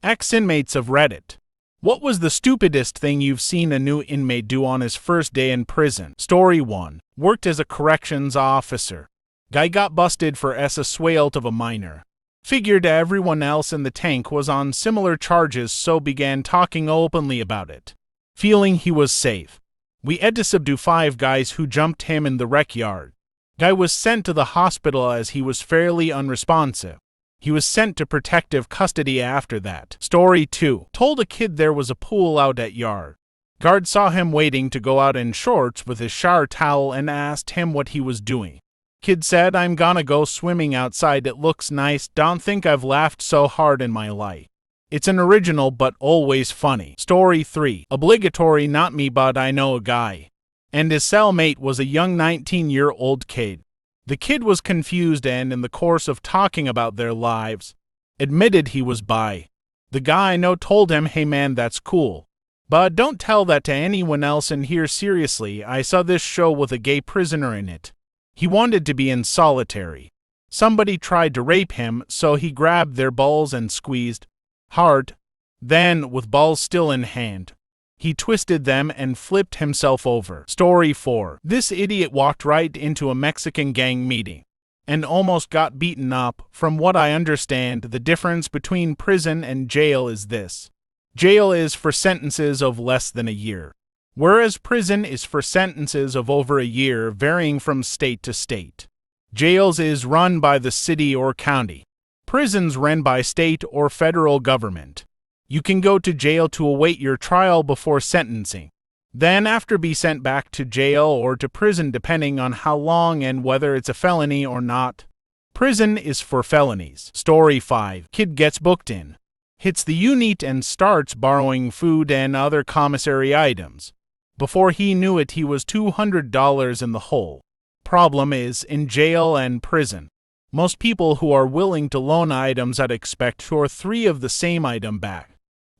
Ex-inmates of Reddit. What was the stupidest thing you've seen a new inmate do on his first day in prison? Story 1. Worked as a corrections officer. Guy got busted for assault of a minor. Figured everyone else in the tank was on similar charges, so began talking openly about it. Feeling he was safe, we had to subdue 5 guys who jumped him in the rec yard. Guy was sent to the hospital as he was fairly unresponsive. He was sent to protective custody after that. Story 2. Told a kid there was a pool out at yard. Guard saw him waiting to go out in shorts with his shower towel and asked him what he was doing. Kid said, "I'm gonna go swimming outside, it looks nice, don't think I've laughed so hard in my life." It's an original but always funny. Story 3. Obligatory, not me but I know a guy. And his cellmate was a young 19-year-old kid. The kid was confused and in the course of talking about their lives, admitted he was bi. The guy I know told him, "Hey man, that's cool. But don't tell that to anyone else in here, seriously, I saw this show with a gay prisoner in it. He wanted to be in solitary. Somebody tried to rape him, so he grabbed their balls and squeezed hard. Then, with balls still in hand, he twisted them and flipped himself over." Story 4. This idiot walked right into a Mexican gang meeting and almost got beaten up. From what I understand, the difference between prison and jail is this. Jail is for sentences of less than a year, whereas prison is for sentences of over a year, varying from state to state. Jails is run by the city or county. Prisons run by state or federal government. You can go to jail to await your trial before sentencing. Then after be sent back to jail or to prison depending on how long and whether it's a felony or not. Prison is for felonies. Story 5. Kid gets booked in. Hits the unit and starts borrowing food and other commissary items. Before he knew it, he was $200 in the hole. Problem is, in jail and prison, most people who are willing to loan items I'd expect 2 or 3 of the same item back.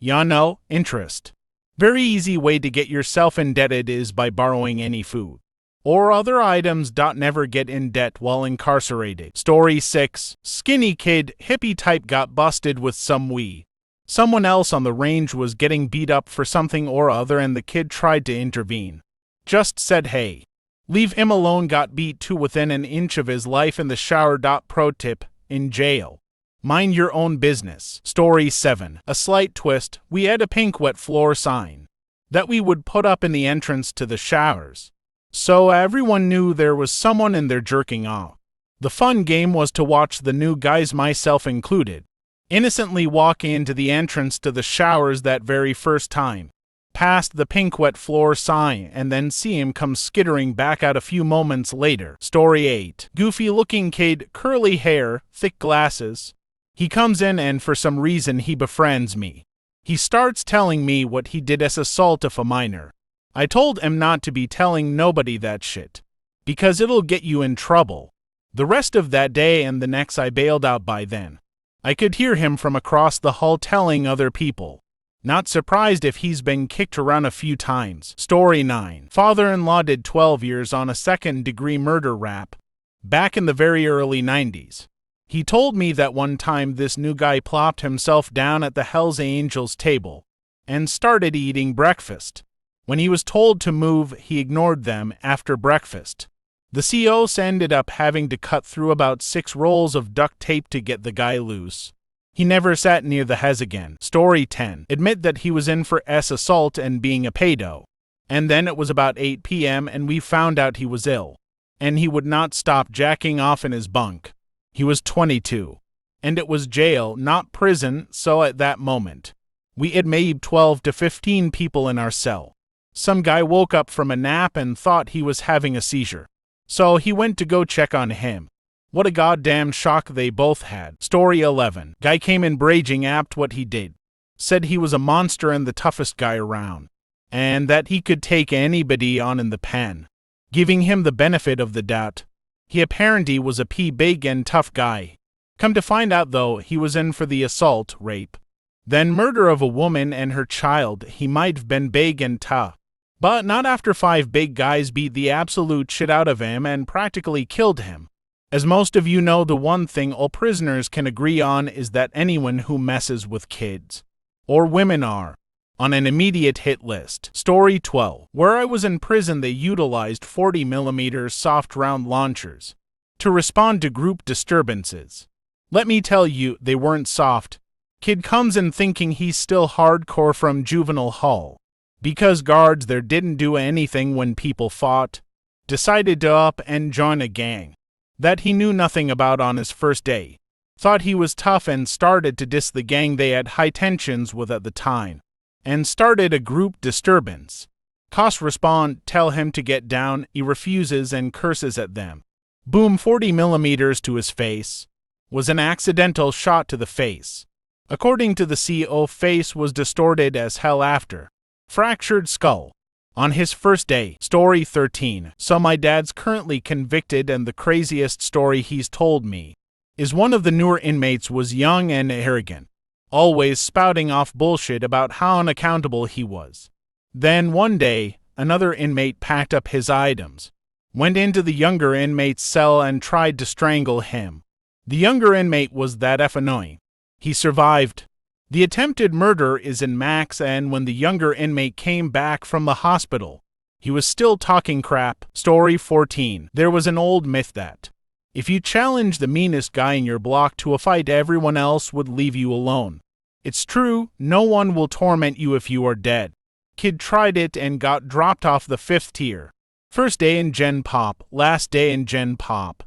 Ya know, interest. Very easy way to get yourself indebted is by borrowing any food or other items. Never get in debt while incarcerated. Story 6. Skinny kid, hippie type, got busted with some weed. Someone else on the range was getting beat up for something or other and the kid tried to intervene. Just said, "Hey, leave him alone," got beat to within an inch of his life in the shower. Pro tip, in jail, mind your own business. Story 7. A slight twist, we had a pink wet floor sign that we would put up in the entrance to the showers, so everyone knew there was someone in there jerking off. The fun game was to watch the new guys, myself included, innocently walk into the entrance to the showers that very first time, past the pink wet floor sign, and then see him come skittering back out a few moments later. Story 8. Goofy looking kid, curly hair, thick glasses. He comes in and for some reason he befriends me. He starts telling me what he did as assault of a minor. I told him not to be telling nobody that shit, because it'll get you in trouble. The rest of that day and the next I bailed out by then. I could hear him from across the hall telling other people. Not surprised if he's been kicked around a few times. Story 9. Father-in-law did 12 years on a second-degree murder rap back in the very early 90s. He told me that one time this new guy plopped himself down at the Hells Angels table and started eating breakfast. When he was told to move, he ignored them after breakfast. The COs ended up having to cut through about 6 rolls of duct tape to get the guy loose. He never sat near the Hez again. Story 10. Admit that he was in for assault and being a pedo. And then it was about 8 p.m. and we found out he was ill. And he would not stop jacking off in his bunk. He was 22. And it was jail, not prison, so at that moment, we had maybe 12 to 15 people in our cell. Some guy woke up from a nap and thought he was having a seizure. So he went to go check on him. What a goddamn shock they both had. Story 11. Guy came in raging apt what he did. Said he was a monster and the toughest guy around, and that he could take anybody on in the pen, giving him the benefit of the doubt. He apparently was a big and tough guy. Come to find out though, he was in for the assault, rape, then murder of a woman and her child. He might have been big and tough, but not after 5 big guys beat the absolute shit out of him and practically killed him. As most of you know, the one thing all prisoners can agree on is that anyone who messes with kids or women are, on an immediate hit list. Story 12. Where I was in prison, they utilized 40mm soft round launchers to respond to group disturbances. Let me tell you, they weren't soft. Kid comes in thinking he's still hardcore from juvenile hall, because guards there didn't do anything when people fought. Decided to up and join a gang that he knew nothing about on his first day. Thought he was tough and started to diss the gang they had high tensions with at the time, and started a group disturbance. Cops respond, tell him to get down, he refuses and curses at them. Boom, 40mm to his face. Was an accidental shot to the face. According to the CO, face was distorted as hell after. Fractured skull. On his first day. Story 13. So my dad's currently convicted, and the craziest story he's told me is one of the newer inmates was young and arrogant, always spouting off bullshit about how unaccountable he was. Then one day, another inmate packed up his items, went into the younger inmate's cell and tried to strangle him. The younger inmate was that annoying. He survived. The attempted murder is in Max, and when the younger inmate came back from the hospital, he was still talking crap. Story 14. There was an old myth that if you challenge the meanest guy in your block to a fight, everyone else would leave you alone. It's true, no one will torment you if you are dead. Kid tried it and got dropped off the 5th tier. First day in Gen Pop, last day in Gen Pop.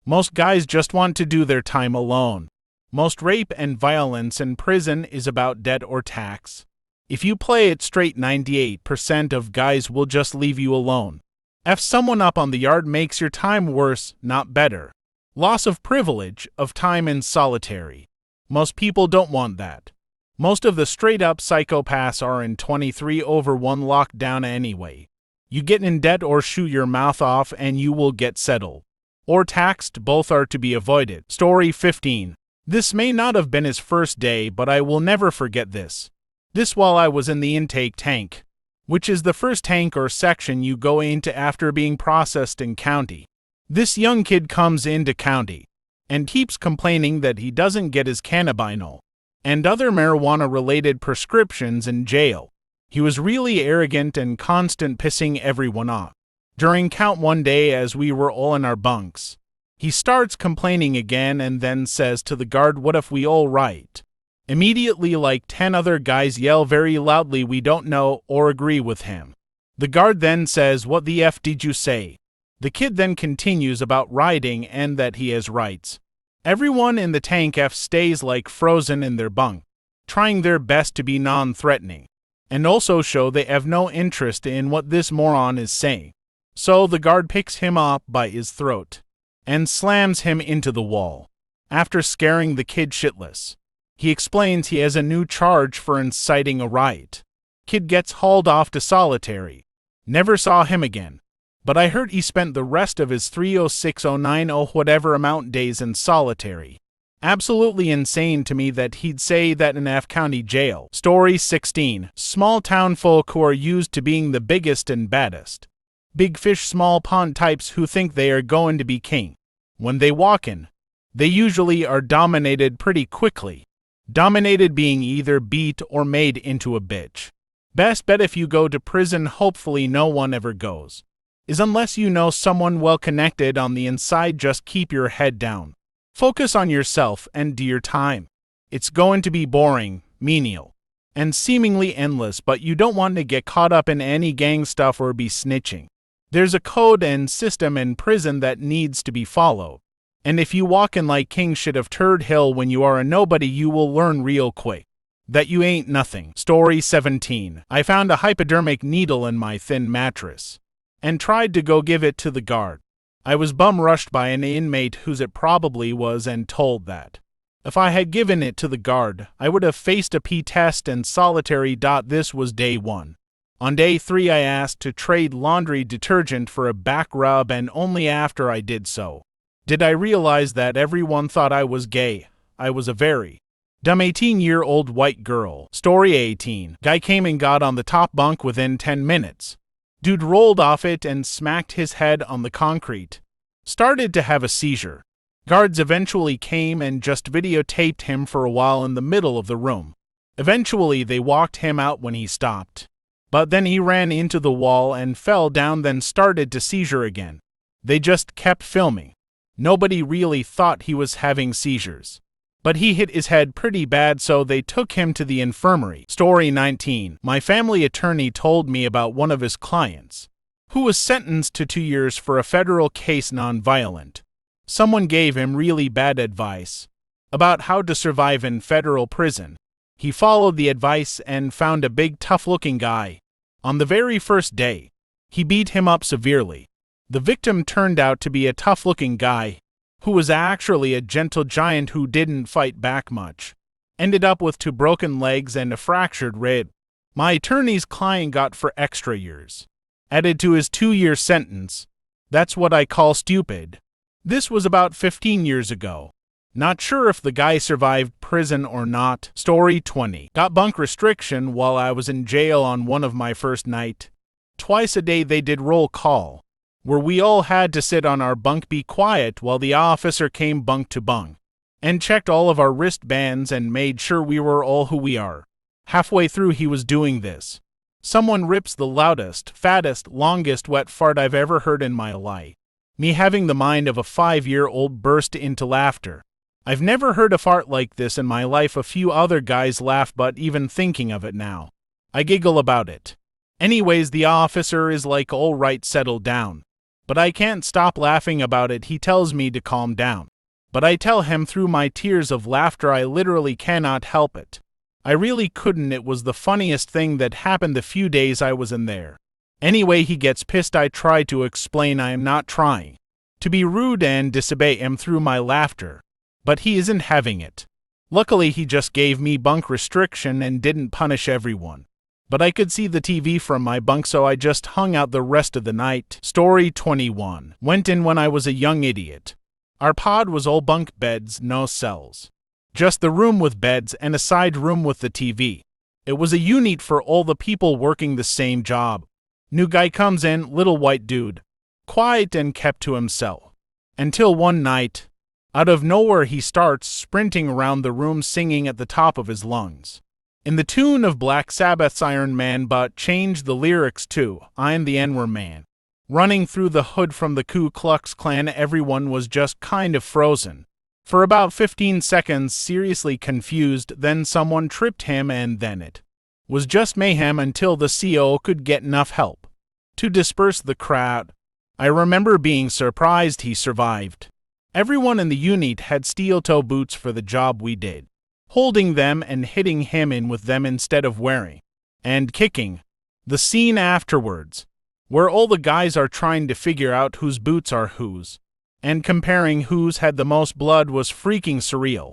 Most guys just want to do their time alone. Most rape and violence in prison is about debt or tax. If you play it straight, 98% of guys will just leave you alone. F someone up on the yard makes your time worse, not better. Loss of privilege, of time in solitary. Most people don't want that. Most of the straight-up psychopaths are in 23/1 lockdown anyway. You get in debt or shoot your mouth off and you will get settled. Or taxed, both are to be avoided. Story 15. This may not have been his first day, but I will never forget this. This while I was in the intake tank, which is the first tank or section you go into after being processed in county. This young kid comes into county and keeps complaining that he doesn't get his cannabinol and other marijuana-related prescriptions in jail. He was really arrogant and constant pissing everyone off. During count one day, as we were all in our bunks, he starts complaining again and then says to the guard, "What if we all write?" Immediately, like 10 other guys yell very loudly, "We don't know," or agree with him. The guard then says, "What the F did you say?" The kid then continues about writing and that he has rights. Everyone in the tank F stays like frozen in their bunk, trying their best to be non-threatening, and also show they have no interest in what this moron is saying. So the guard picks him up by his throat and slams him into the wall, after scaring the kid shitless. He explains he has a new charge for inciting a riot. Kid gets hauled off to solitary. Never saw him again. But I heard he spent the rest of his 30609 whatever amount days in solitary. Absolutely insane to me that he'd say that in F County jail. Story 16. Small town folk who are used to being the biggest and baddest. Big fish, small pond types who think they are going to be king. When they walk in, they usually are dominated pretty quickly. Dominated being either beat or made into a bitch. Best bet if you go to prison, hopefully no one ever goes, is unless you know someone well connected on the inside. Just keep your head down. Focus on yourself and do your time. It's going to be boring, menial, and seemingly endless, but you don't want to get caught up in any gang stuff or be snitching. There's a code and system in prison that needs to be followed. And if you walk in like king shit of Turd Hill when you are a nobody, you will learn real quick that you ain't nothing. Story 17. I found a hypodermic needle in my thin mattress and tried to go give it to the guard. I was bum-rushed by an inmate whose it probably was and told that if I had given it to the guard, I would have faced a P test and solitary. This was day 1. On day 3, I asked to trade laundry detergent for a back rub, and only after I did so did I realize that everyone thought I was gay. I was a very dumb 18-year-old white girl. Story 18. Guy came and got on the top bunk within 10 minutes. Dude rolled off it and smacked his head on the concrete. Started to have a seizure. Guards eventually came and just videotaped him for a while in the middle of the room. Eventually, they walked him out when he stopped. But then he ran into the wall and fell down, then started to seizure again. They just kept filming. Nobody really thought he was having seizures. But he hit his head pretty bad, so they took him to the infirmary. Story 19. My family attorney told me about one of his clients, who was sentenced to 2 years for a federal case nonviolent. Someone gave him really bad advice about how to survive in federal prison. He followed the advice and found a big, tough-looking guy. On the very first day, he beat him up severely. The victim turned out to be a tough-looking guy who was actually a gentle giant who didn't fight back much. Ended up with 2 broken legs and a fractured rib. My attorney's client got 4 extra years added to his 2-year sentence. That's what I call stupid. This was about 15 years ago. Not sure if the guy survived prison or not. Story 20. Got bunk restriction while I was in jail on one of my first night. Twice a day they did roll call, where we all had to sit on our bunk, be quiet while the officer came bunk to bunk, and checked all of our wristbands and made sure we were all who we are. Halfway through he was doing this, someone rips the loudest, fattest, longest wet fart I've ever heard in my life. Me, having the mind of a 5-year-old, burst into laughter. I've never heard a fart like this in my life. A few other guys laugh, but even thinking of it now, I giggle about it. Anyways, the officer is like, "All right, settle down." But I can't stop laughing about it. He tells me to calm down, but I tell him through my tears of laughter I literally cannot help it. I really couldn't. It was the funniest thing that happened the few days I was in there. Anyway, he gets pissed. I try to explain I am not trying to be rude and disobey him through my laughter, but he isn't having it. Luckily, he just gave me bunk restriction and didn't punish everyone. But I could see the TV from my bunk, so I just hung out the rest of the night. Story 21. Went in when I was a young idiot. Our pod was all bunk beds, no cells. Just the room with beds and a side room with the TV. It was a unit for all the people working the same job. New guy comes in, little white dude. Quiet and kept to himself. Until one night, out of nowhere he starts sprinting around the room singing at the top of his lungs, in the tune of Black Sabbath's Iron Man, but changed the lyrics to "I'm the N-word man." Running through the hood from the Ku Klux Klan. Everyone was just kind of frozen for about 15 seconds, seriously confused. Then someone tripped him, and then it was just mayhem until the CO could get enough help to disperse the crowd. I remember being surprised he survived. Everyone in the unit had steel-toe boots for the job we did, holding them and hitting him in with them instead of wearing and kicking. The scene afterwards, where all the guys are trying to figure out whose boots are whose and comparing whose had the most blood, was freaking surreal.